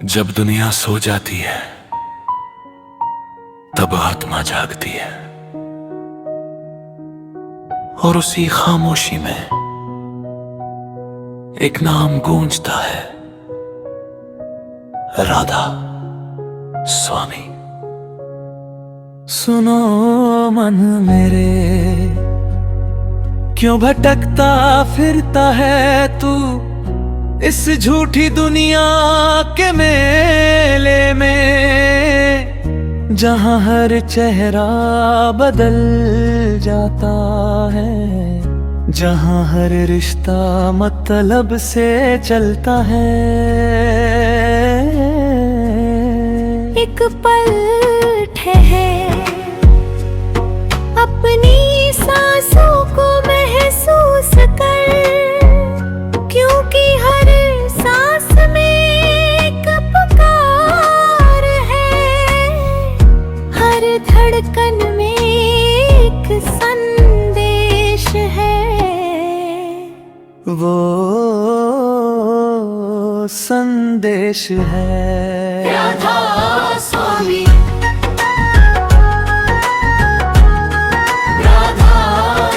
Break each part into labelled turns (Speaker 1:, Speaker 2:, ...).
Speaker 1: जब दुनिया सो जाती है तब आत्मा जागती है और उसी खामोशी में एक नाम गूंजता है, राधा स्वामी। सुनो मन मेरे, क्यों भटकता फिरता है तू इस झूठी दुनिया के मेले में, जहां हर चेहरा बदल जाता है, जहां हर रिश्ता मतलब से चलता है।
Speaker 2: एक पल ठहर, अपनी सांसों को महसूस कर, क्योंकि हर सांस में एक पुकार है, हर धड़कन में एक संदेश है।
Speaker 1: वो संदेश है
Speaker 2: राधा स्वामी, राधा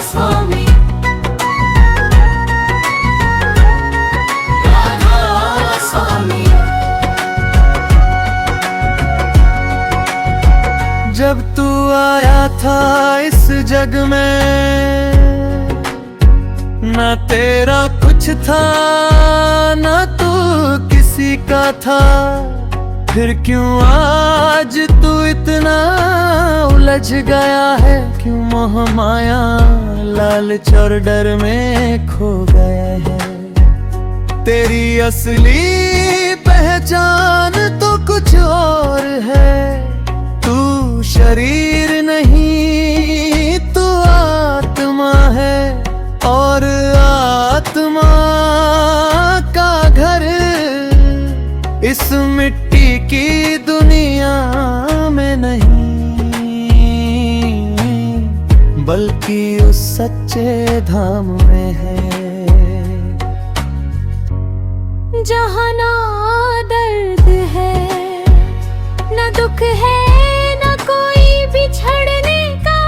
Speaker 2: स्वामी, राधा स्वामी।
Speaker 1: जब तू आया था इस जग में, ना तेरा कुछ था ना तू किसी का था, फिर क्यों आज तू इतना उलझ गया है? क्यों मोह माया लालच और डर में खो गया है? तेरी असली पहचान तो कुछ और है, तू शरीर नहीं तू आत्मा है, और आत्मा का घर इस मिट्टी की दुनिया में नहीं, बल्कि उस सच्चे धाम में है,
Speaker 2: जहाँ ना दर्द है ना दुख है, ना कोई बिछड़ने का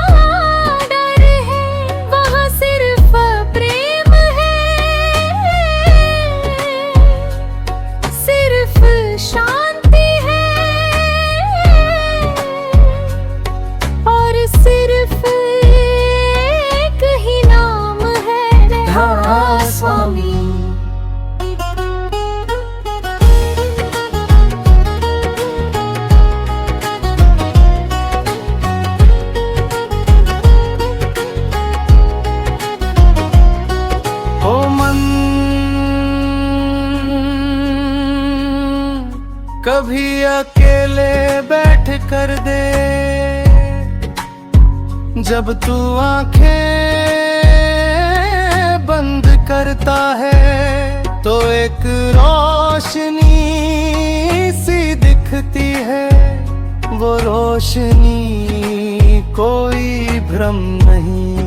Speaker 2: डर है, वहाँ सिर्फ प्रेम है, सिर्फ शांति है, और सिर्फ एक ही नाम है, राधा स्वामी।
Speaker 1: कभी अकेले बैठ कर दे, जब तू आंखें बंद करता है तो एक रोशनी सी दिखती है, वो रोशनी कोई भ्रम नहीं,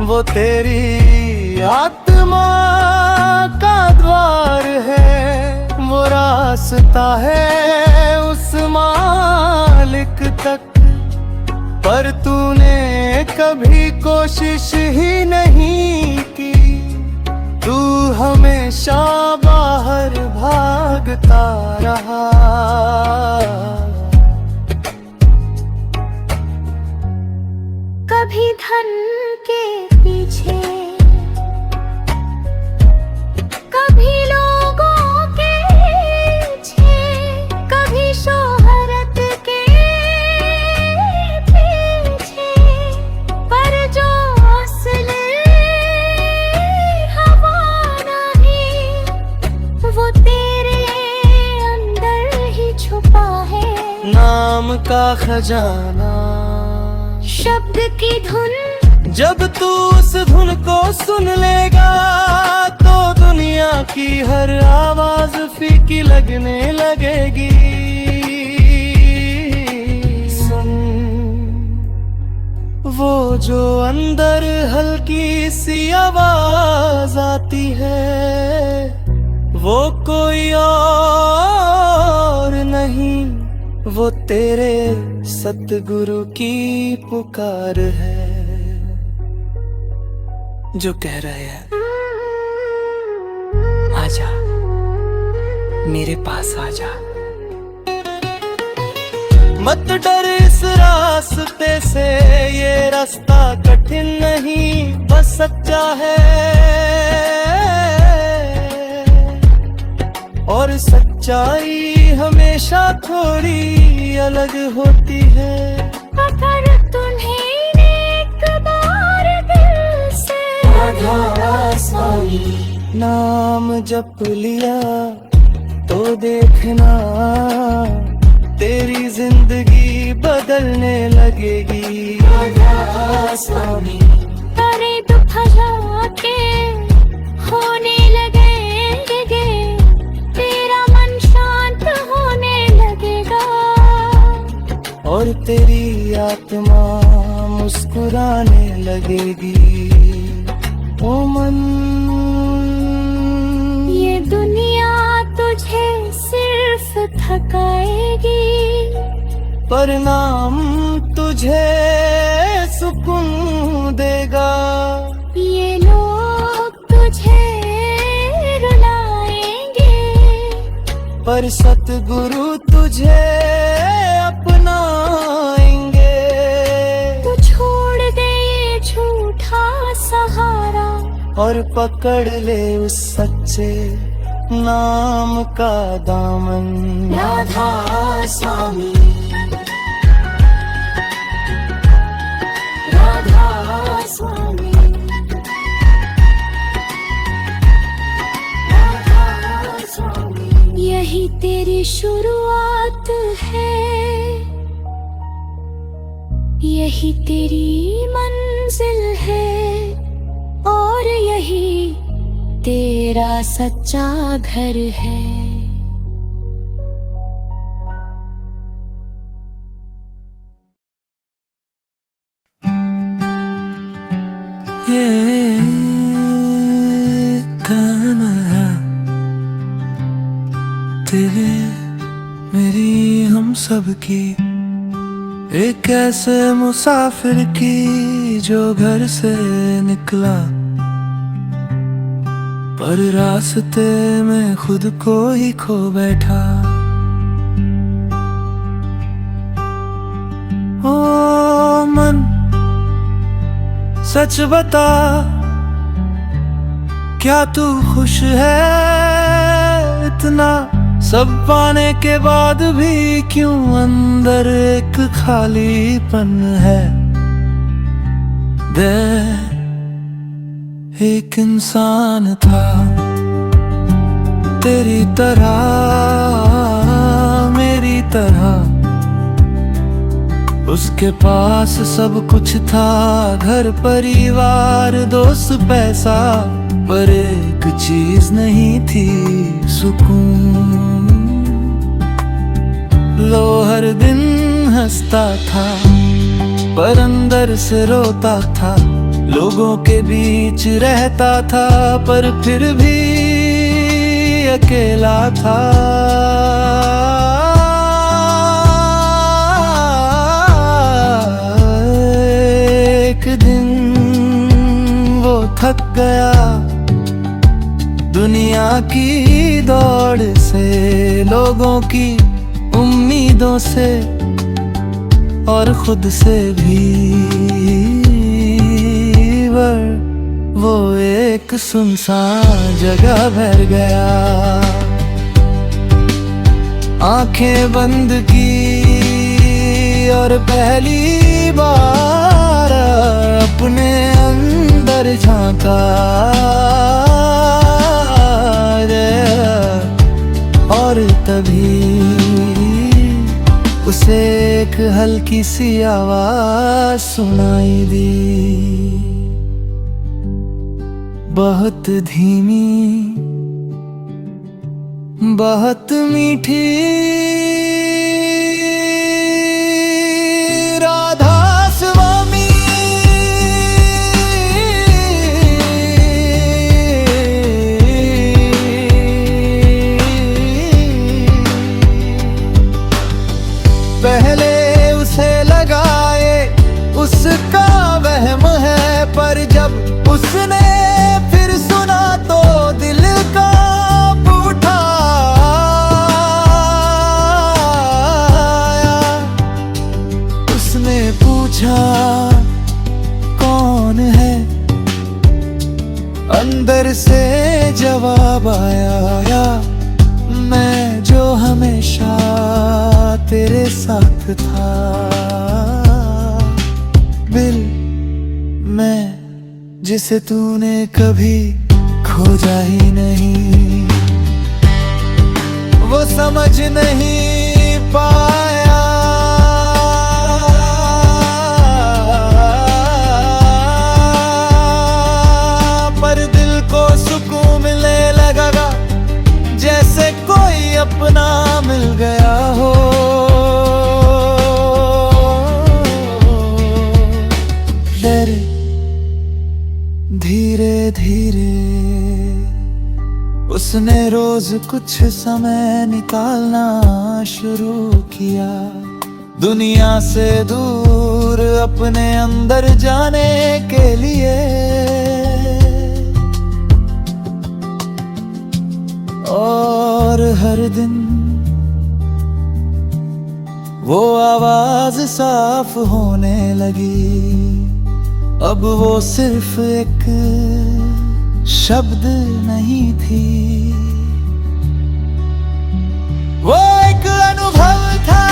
Speaker 1: वो तेरी आत्मा का द्वार है, वो रास्ता है उस मालिक तक। पर तूने कभी कोशिश ही नहीं की, तू हमेशा बाहर भागता रहा।
Speaker 2: कभी धन के पीछे, कभी लोगों के पीछे, कभी शोहरत के पीछे, पर जो असल हवा नहीं, वो तेरे अंदर ही छुपा है,
Speaker 1: नाम का खजाना,
Speaker 2: शब्द की धुन।
Speaker 1: जब तू उस धुन को सुन लेगा तो दुनिया की हर आवाज फीकी लगने लगेगी। सुन, वो जो अंदर हल्की सी आवाज आती है, वो कोई और नहीं, वो तेरे सतगुरु की पुकार है, जो कह रहे हैं आजा मेरे पास आजा। मत डर इस रास्ते से, ये रास्ता कठिन नहीं बस सच्चा है, और सच्चाई हमेशा थोड़ी अलग होती है।
Speaker 2: अगर तुम्हें एक बार दिल से
Speaker 1: नाम जप लिया तो देखना तेरी जिंदगी बदलने लगेगी।
Speaker 2: अरे दुख जाके होने लगेंगे, तेरा मन शांत होने लगेगा,
Speaker 1: और तेरी आत्मा मुस्कुराने लगेगी। ओ मन,
Speaker 2: ये दुनिया तुझे सिर्फ थकाएगी,
Speaker 1: पर नाम तुझे सुकून देगा।
Speaker 2: ये लोग तुझे रुलाएंगे,
Speaker 1: पर सतगुरु तुझे अपनाएंगे।
Speaker 2: तू छोड़ दे ये झूठा सहारा,
Speaker 1: और पकड़ ले उस सच्चे नाम का दामन।
Speaker 2: राधा स्वामी, राधा स्वामी, राधा स्वामी। यही तेरी शुरुआत है, यही तेरी मंजिल है, और यही तेरा सच्चा घर है।
Speaker 1: ये तन्हा तेरे मेरी हम सब की एक ऐसे मुसाफिर की, जो घर से निकला पर रास्ते में खुद को ही खो बैठा। ओ मन सच बता, क्या तू खुश है इतना? सब पाने के बाद भी क्यों अंदर एक खालीपन है? दे एक इंसान था तेरी तरह, मेरी तरह, उसके पास सब कुछ था, घर परिवार दोस्त पैसा, पर एक चीज नहीं थी, सुकून। लो हर दिन हंसता था पर अंदर से रोता था, लोगों के बीच रहता था पर फिर भी अकेला था। एक दिन वो थक गया दुनिया की दौड़ से, लोगों की उम्मीदों से, और खुद से भी। वो एक सुनसान जगह भर गया, आंखें बंद की और पहली बार अपने अंदर झांका, और तभी उसे एक हल्की सी आवाज सुनाई दी, बहुत धीमी, बहुत मीठी। राधा स्वामी, हमेशा तेरे साथ था। बिल मैं जिसे तूने कभी खोजा ही नहीं, वो समझ नहीं पाया। पर दिल को सुकून मिलने लगा, जैसे कोई अपना मिल गया हो। डरे धीरे धीरे उसने रोज कुछ समय निकालना शुरू किया, दुनिया से दूर अपने अंदर जाने के लिए। और हर दिन वो आवाज साफ होने लगी, अब वो सिर्फ एक शब्द नहीं थी, वो एक अनुभव था।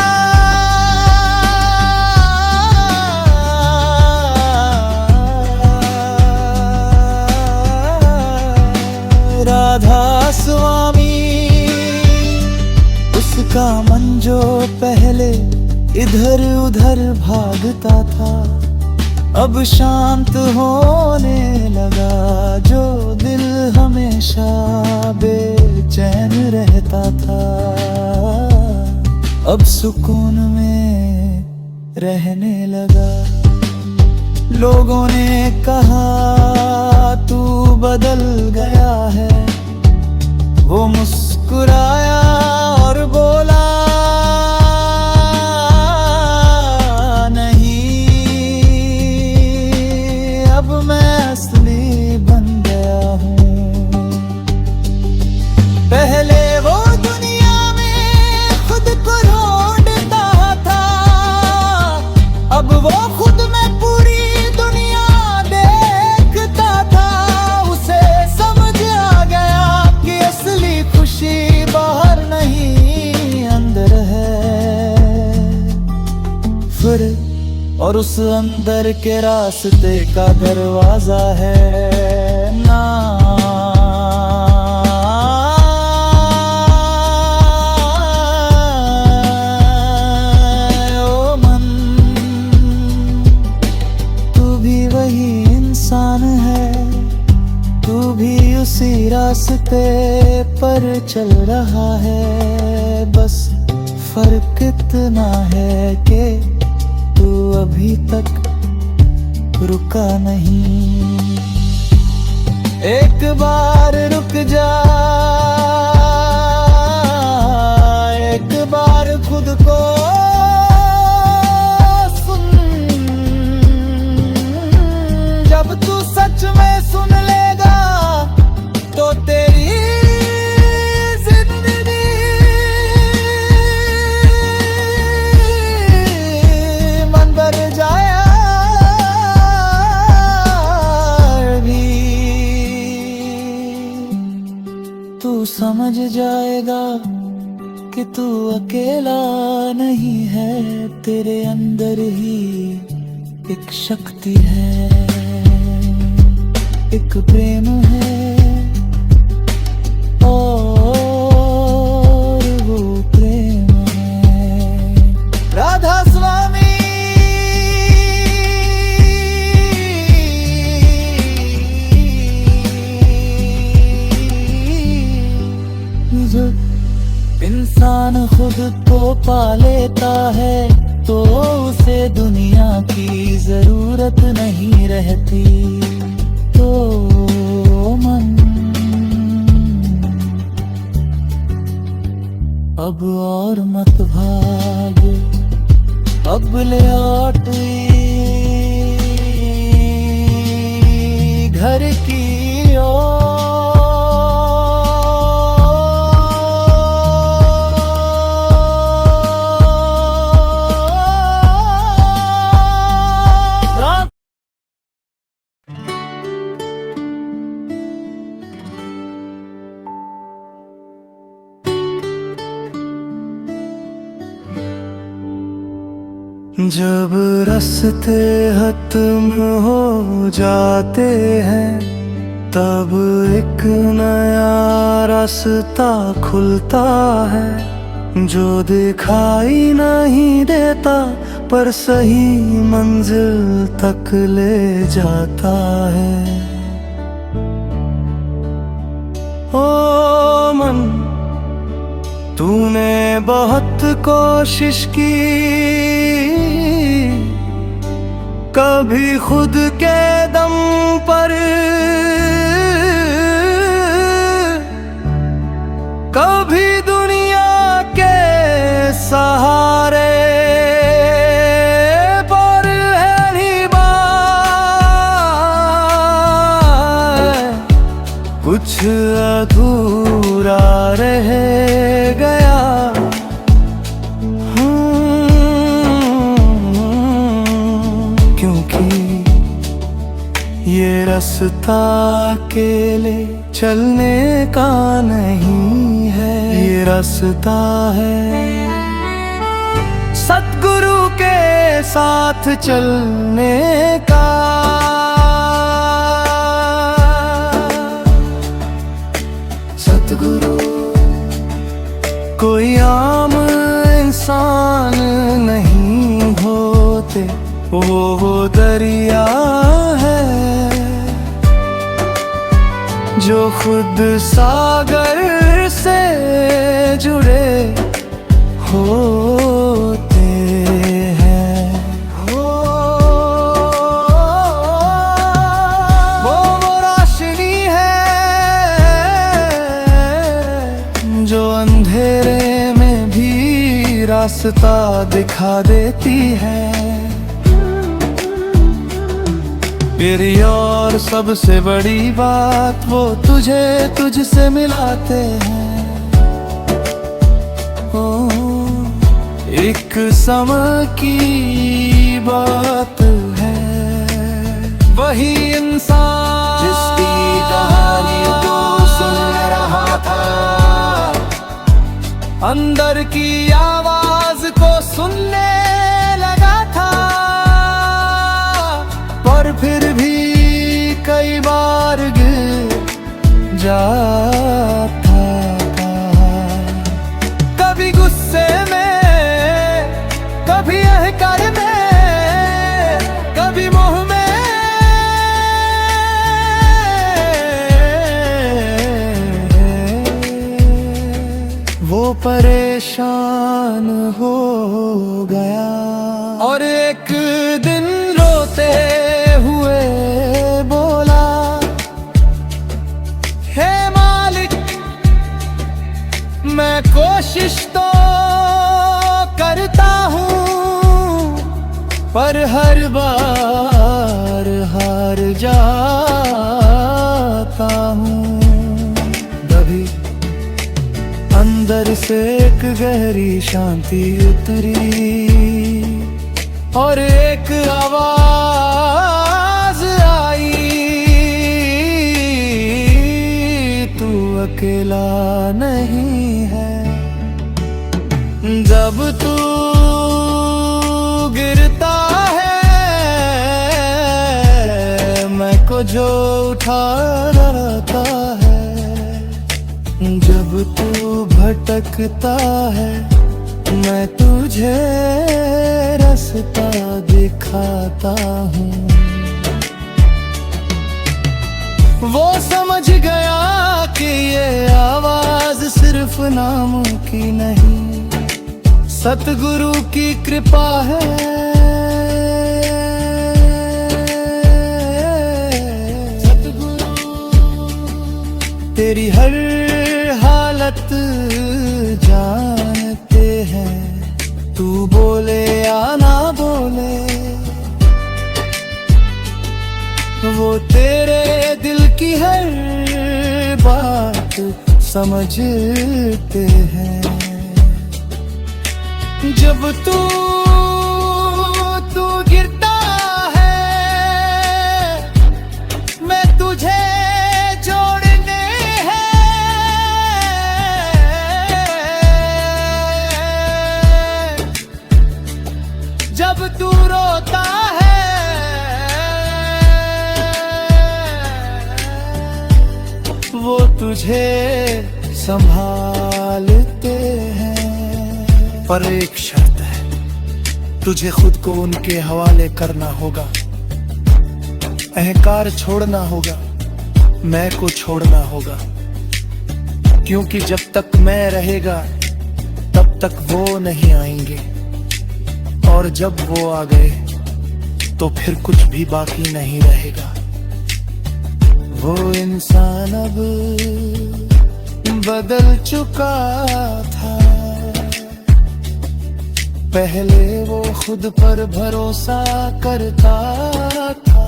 Speaker 1: राधा स्वामी उसका मन जो पहले इधर उधर भागता था, अब शांत होने लगा। जो दिल हमेशा बेचैन रहता था, अब सुकून में रहने लगा। लोगों ने कहा तू बदल गया है, वो मुस्कुराया और बोला और उस अंदर के रास्ते का दरवाजा है ना। ओ मन तू भी वही इंसान है, तू भी उसी रास्ते पर चल रहा है। बस फर्क इतना है कि तू अभी तक रुका नहीं। एक बार रुक जा, एक बार खुद को सुन। जब तू सच में सुन लेगा तो तेरी समझ जाएगा कि तू अकेला नहीं है, तेरे अंदर ही एक शक्ति है, एक प्रेम है और वो प्रेम है। राधा स्वामी इंसान खुद को पा लेता है तो उसे दुनिया की जरूरत नहीं रहती। तो मन अब और मत भाग, अब ले लौट घर की ओर। जब रास्ते खत्म हो जाते हैं तब एक नया रास्ता खुलता है जो दिखाई नहीं देता पर सही मंजिल तक ले जाता है। ओ मन, तूने बहुत कोशिश की, कभी खुद के दम पर, कभी दुनिया के सहारे पर है निभाए। कुछ अधूरा रह गया, क्योंकि ये रास्ता अकेले चलने का नहीं है, ये रास्ता है सतगुरु के साथ चलने का। सतगुरु कोई आम इंसान नहीं होते, वो दरिया है जो खुद सागर से जुड़े होते हैं। वो रोशनी है जो अंधेरे में भी रास्ता दिखा देती है। मेरी और सबसे बड़ी बात, वो तुझे तुझसे मिलाते हैं। ओ, एक समय की बात है, वही इंसान जिसकी कहानी तू सुन रहा था, अंदर की आवाज को सुनने लगा था, पर फिर भी कई बार गिर जाता था। कभी गुस्से में, कभी अहंकार में, कभी मोह में, वो परेशान हो गया और एक दिन रोते हुए बोला, हे मालिक, मैं कोशिश तो करता हूँ पर हर बार हार जाता हूँ। तभी अंदर से एक गहरी शांति उतरी और एक आवाज आई, तू अकेला नहीं है। जब तू गिरता है, मैं को जो उठाता है, जब तू भटकता है, मैं तुझे रास्ता दिखाता हूँ। वो समझ गया कि ये आवाज सिर्फ नाम की नहीं, सतगुरु की कृपा है। तेरी हर हालत जानते हैं, तू बोले या ना बोले, वो तेरे दिल की हर बात समझते हैं। जब तू गिरता है, मैं तुझे जोड़ने हैं। जब तुझे संभालते हैं। पर एक शर्त है, तुझे खुद को उनके हवाले करना होगा, अहंकार छोड़ना होगा, मैं को छोड़ना होगा। क्योंकि जब तक मैं रहेगा तब तक वो नहीं आएंगे, और जब वो आ गए तो फिर कुछ भी बाकी नहीं रहेगा। वो इंसान अब बदल चुका था, पहले वो खुद पर भरोसा करता था,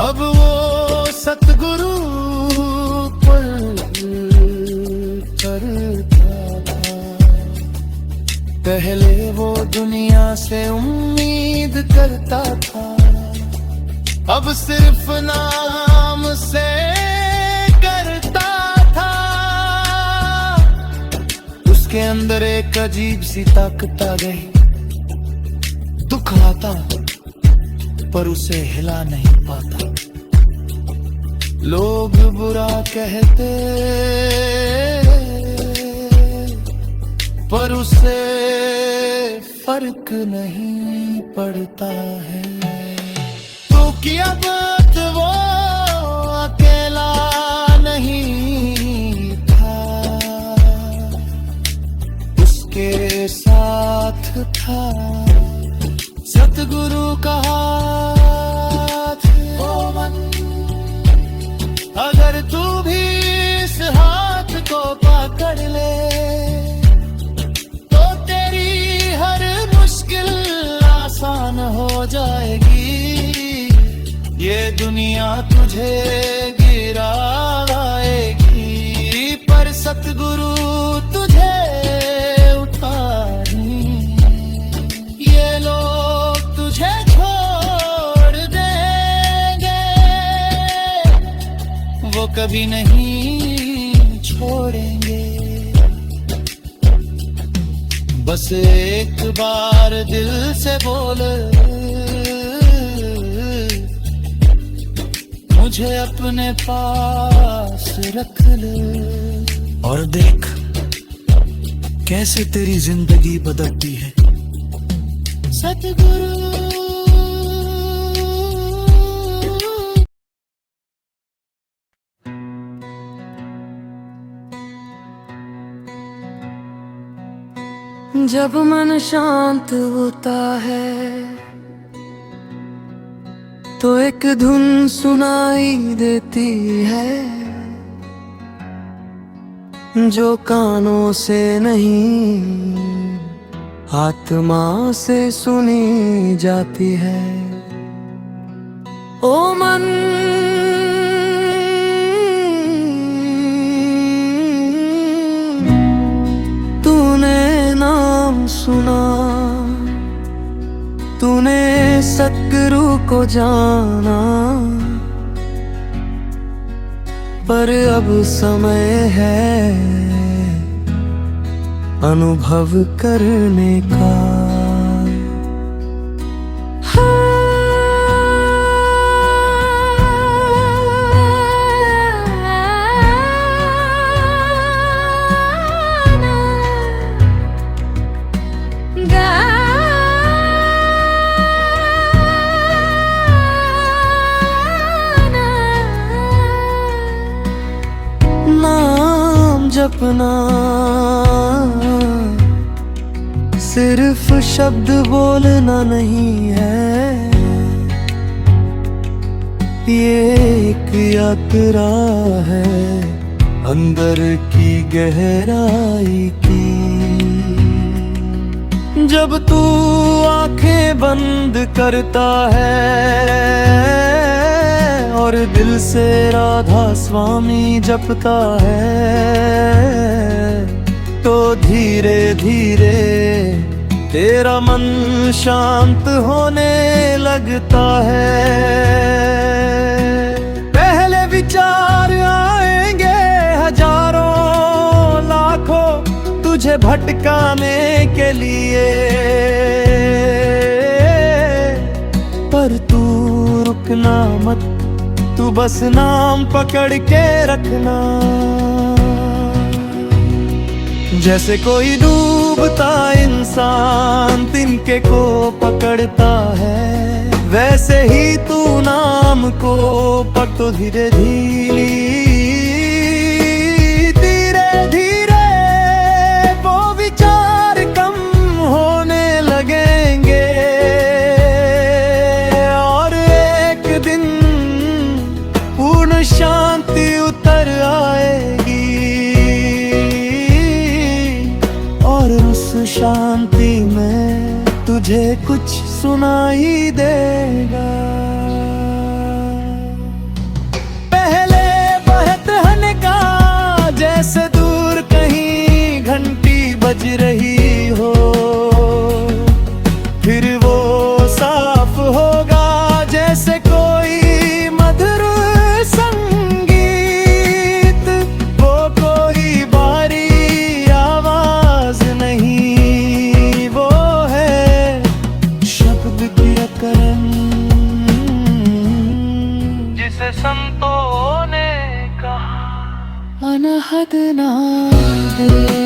Speaker 1: अब वो सतगुरु पर करता था। पहले वो दुनिया से उम्मीद करता था, अब सिर्फ नाम से करता था। उसके अंदर एक अजीब सी ताकत आ गई, दुख आता पर उसे हिला नहीं पाता। लोग बुरा कहते पर उसे फर्क नहीं पड़ता है। तो क्या बात वो अकेला नहीं था, उसके साथ था सतगुरु का हाथ। ओ मन, अगर तू भी इस हाथ को पकड़ ले तो तेरी हर मुश्किल आसान हो जाएगी। ये दुनिया तुझे गिराएगी पर सतगुरु तुझे उठाएंगे। ये लोग तुझे छोड़ देंगे, वो कभी नहीं छोड़ेंगे। बस एक बार दिल से बोल, मुझे अपने पास रख ले, और देख कैसे तेरी जिंदगी बदलती है। सतगुरु
Speaker 3: जब मन शांत होता है तो एक धुन सुनाई देती है, जो कानों से नहीं आत्मा से सुनी जाती है। ओ मन, तूने नाम सुना, तूने सतगुरु को जाना, पर अब समय है अनुभव करने का। जपना सिर्फ शब्द बोलना नहीं है, ये एक यात्रा है अंदर की गहराई की। जब तू आंखें बंद करता है और दिल से राधा स्वामी जपता है, तो धीरे धीरे तेरा मन शांत होने लगता है। पहले विचार आएंगे हजारों लाखों तुझे भटकाने के लिए, पर तू रुकना मत, तू बस नाम पकड़ के रखना। जैसे कोई डूबता इंसान तिनके को पकड़ता है, वैसे ही तू नाम को पकड़। तो धीरे धीरे वो विचार कम होने लगेंगे, और एक दिन पूर्ण शांति उतर आएगी, और उस शांति में तुझे कुछ सुनाई देगा। पहले बहत हनका जैसे दूर कहीं घंटी बज रही हो, फिर वो साफ होगा जैसे कोई मधुर संगीत। वो कोई बारी आवाज नहीं, वो है शब्द की अकरन, जिसे संतों ने कहा अनहद नाद रे।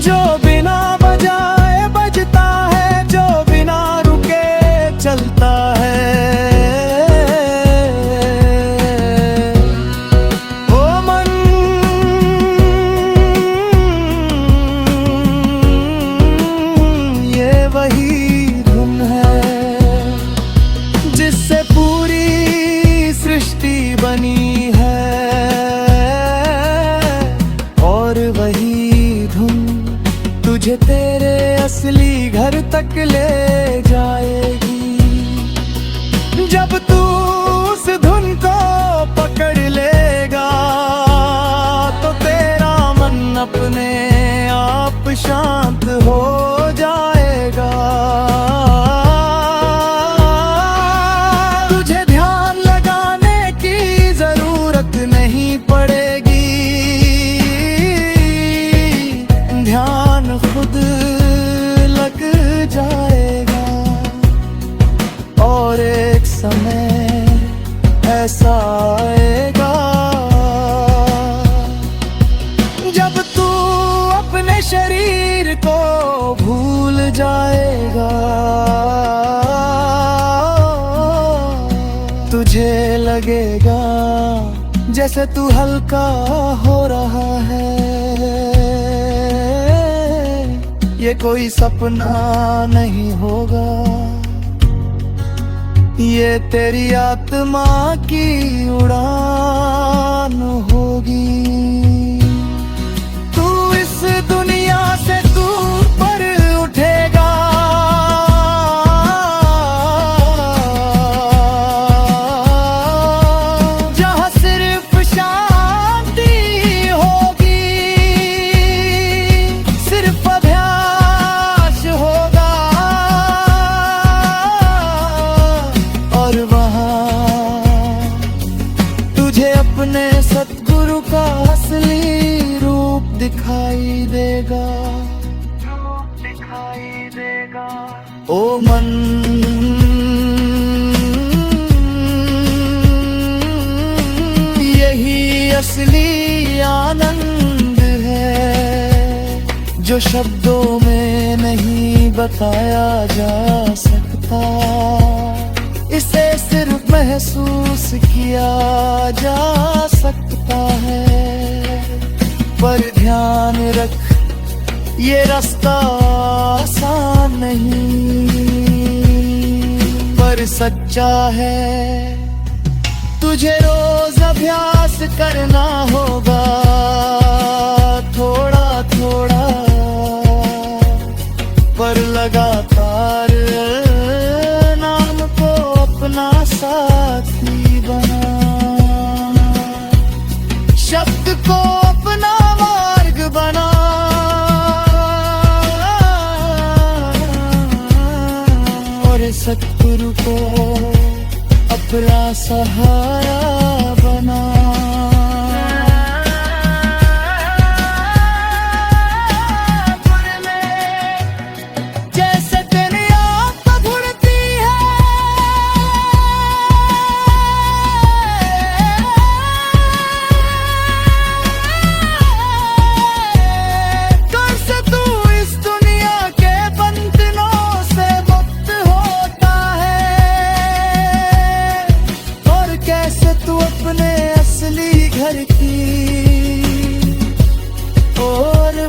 Speaker 3: जो बिना बजाए बजता है, जो बिना रुके चलता है, ओ मन ये वही धुन है जिससे पूरी सृष्टि बनी है, और वही धुन तुझे तेरे असली घर तक ले जाएगी। जब तू उस धुन को पकड़ लेगा तो तेरा मन अपने आप शांत हो जाएगा। तुझे ध्यान लगाने की जरूरत नहीं पड़ेगी, ध्यान खुद लग जाएगा। और एक समय ऐसा आएगा जब तू अपने शरीर को भूल जाएगा। तुझे लगेगा जैसे तू हल्का हो रहा है, ये कोई सपना नहीं होगा, ये तेरी आत्मा की उड़ान होगी। तू इस दुनिया से तू पर उठेगा, जहाँ सिर्फ शांति होगी, सिर्फ अभ्यास होगा, और वहाँ तुझे अपने सतगुरु का असली रूप दिखाई देगा, रूप दिखाई देगा। ओ मन यही असली आनंद है जो शब्दों में नहीं बताया जा सकता, इसे सिर्फ महसूस किया जा सकता है। पर ध्यान रख ये रास्ता आसान नहीं, पर सच्चा है। तुझे रोज अभ्यास करना होगा, थोड़ा थोड़ा पर लगातार नाम को अपना साथी बना, शब्द को अपना मार्ग बना, और सतगुरु को अपना सहारा बना। जैसे तेरी आँख घुड़ती है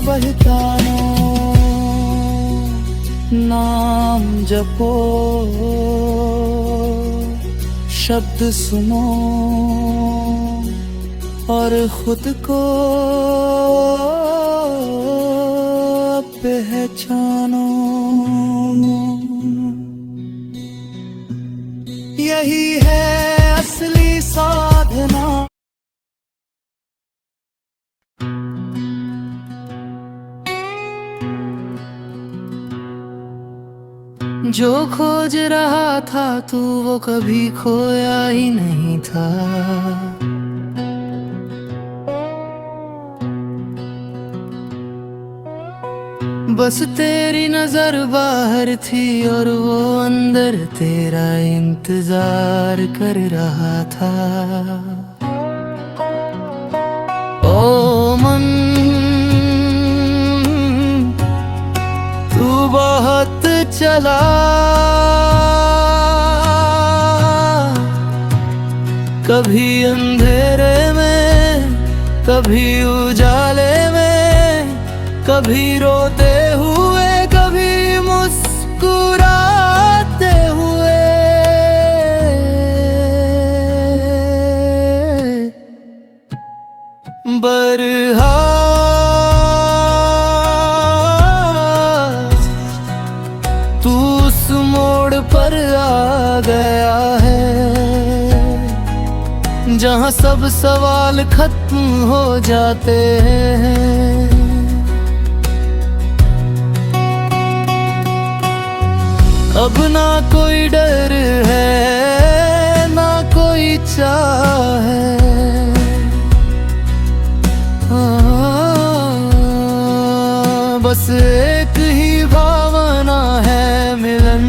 Speaker 1: बहकानो, नाम जपो, शब्द सुनो और खुद को पहचानो। यही है असली साधना। जो खोज रहा था तू वो कभी खोया ही नहीं था। बस तेरी नजर बाहर थी और वो अंदर तेरा इंतजार कर रहा था। ओ मन, तू बहुत चला, कभी अंधेरे में, कभी उजाले में, कभी रोते हुए, कभी मुस्कुराते हुए। बरहा तू उस मोड़ पर आ गया है जहां सब सवाल खत्म हो जाते हैं। अब ना कोई डर है, ना कोई चाह है। बस एक ही भावना है, मिलन।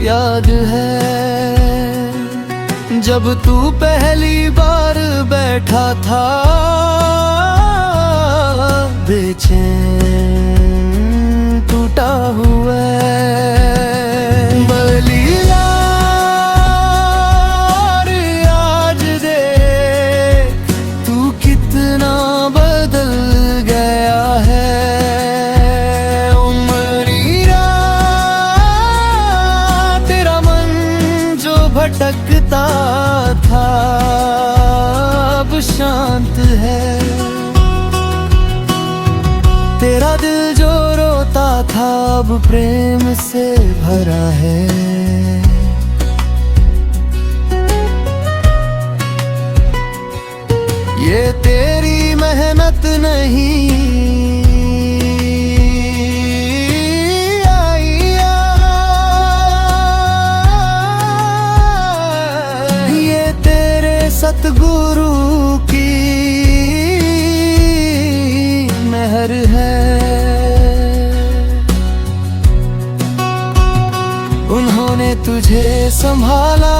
Speaker 1: याद है जब तू पहली बार बैठा था बेचैन टूटा हुआ बलिया। आज दे तू कितना बदल गया है। उमरिया तेरा मन जो भटकता था अब शांत है। तेरा दिल जो रोता था अब प्रेम से भरा है। ये तेरी मेहनत नहीं ये तेरे सतगुरु की मेहर है। उन्होंने तुझे संभाला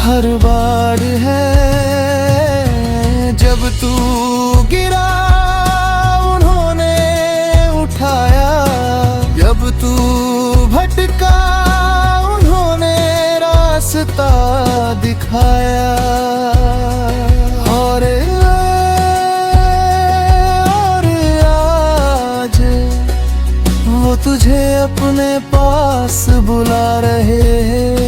Speaker 1: हर बार है। जब तू गिरा उन्होंने उठाया, जब तू भटका उन्होंने रास्ता दिखाया। और आज वो तुझे अपने पास बुला रहे हैं।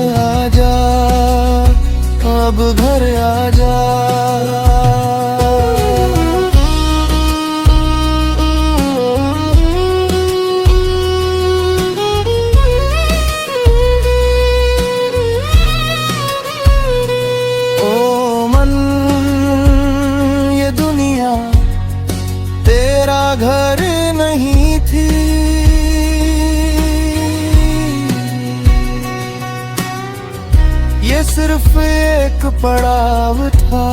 Speaker 1: आजा अब घर आजा। ओ मन, ये दुनिया तेरा घर नहीं थी। ये सिर्फ एक पड़ाव था।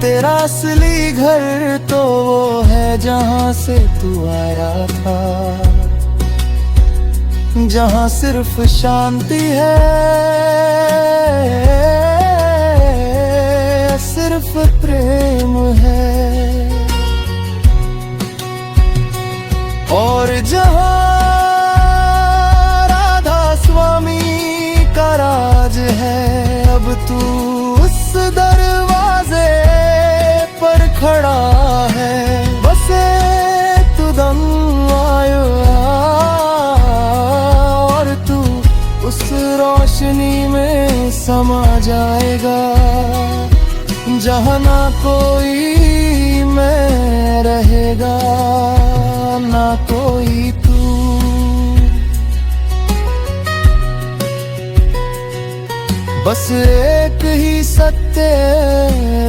Speaker 1: तेरा असली घर तो वो है जहां से तू आया था, जहां सिर्फ शांति है, सिर्फ प्रेम है।
Speaker 3: और जहाँ राधा स्वामी का राज है, अब तू उस दरवाजे पर खड़ा है। बसे तू दम आयो और तू उस रोशनी में समा जाएगा, जहाँ ना कोई मैं रहेगा, ना कोई तू। बस एक ही सत्य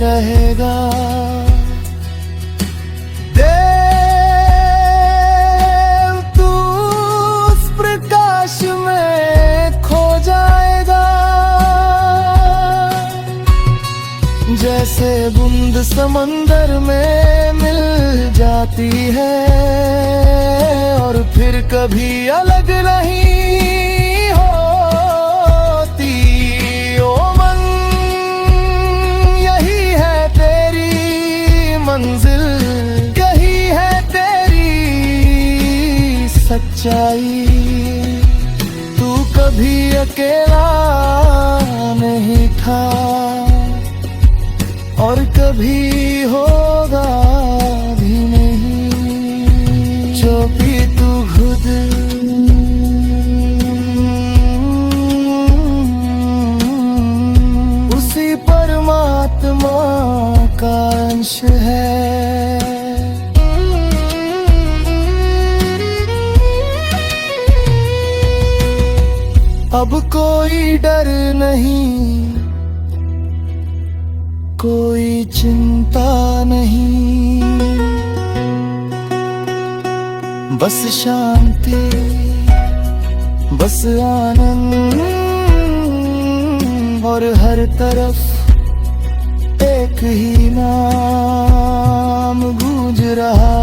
Speaker 3: रहेगा, देव तू उस प्रकाश में खो जाएगा, जैसे बूंद समंदर में मिल जाती है और फिर कभी अलग नहीं होती। ओ मन, यही है तेरी मंजिल, यही है तेरी सच्चाई। तू कभी अकेला नहीं था और कभी होगा भी नहीं, जो भी तू खुद उसी परमात्मा का अंश है। अब कोई डर नहीं, कोई चिंता नहीं, बस शांति, बस आनंद, और हर तरफ एक ही नाम गूंज रहा